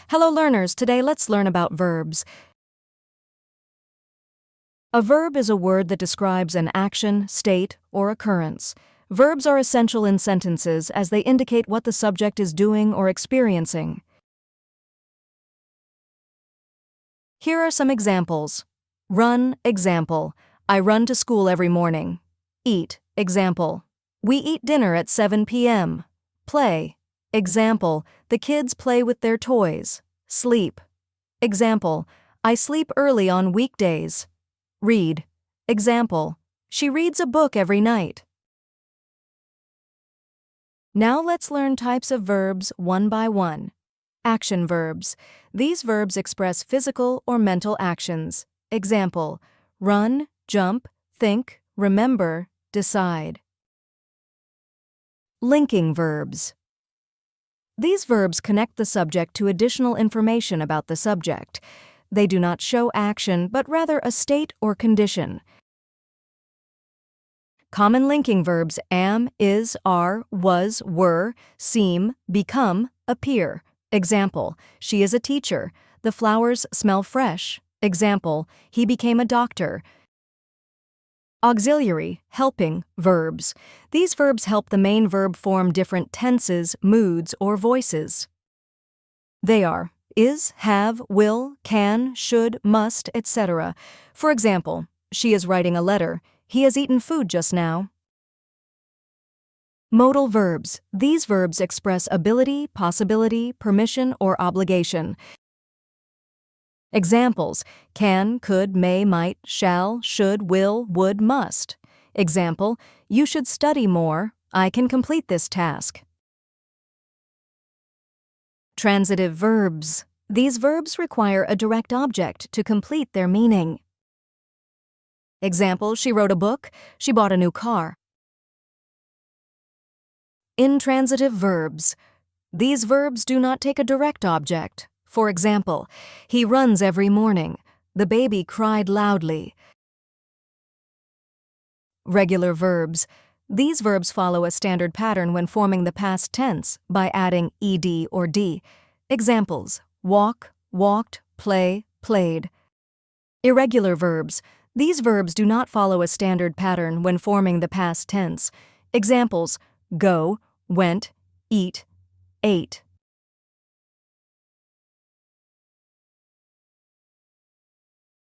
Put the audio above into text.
Hello learners, today let's learn about verbs. A verb is a word that describes an action, state, or occurrence. Verbs are essential in sentences as they indicate what the subject is doing or experiencing. Here are some examples. Run, example. I run to school every morning. Eat, example. We eat dinner at 7 p.m. Play, example. The kids play with their toys. Sleep, example. I sleep early on weekdays. Read, example. She reads a book every night. Now let's learn types of verbs one by one. Action verbs. These verbs express physical or mental actions. Example, run, jump, think, remember, decide. Linking verbs. These verbs connect the subject to additional information about the subject. They do not show action, but rather a state or condition. Common linking verbs am, is, are, was, were, seem, become, appear. Example, she is a teacher. The flowers smell fresh. Example, he became a doctor. Auxiliary, helping, verbs. These verbs help the main verb form different tenses, moods, or voices. They are is, have, will, can, should, must, etc. For example, she is writing a letter. He has eaten food just now. Modal verbs. These verbs express ability, possibility, permission, or obligation. Examples, can, could, may, might, shall, should, will, would, must. Example, you should study more. I can complete this task. Transitive verbs. These verbs require a direct object to complete their meaning. Example, she wrote a book. She bought a new car. Intransitive verbs. These verbs do not take a direct object. For example, he runs every morning. The baby cried loudly. Regular verbs. These verbs follow a standard pattern when forming the past tense by adding ed or d. Examples, walk, walked, play, played. Irregular verbs. These verbs do not follow a standard pattern when forming the past tense. Examples, go, went, eat, ate.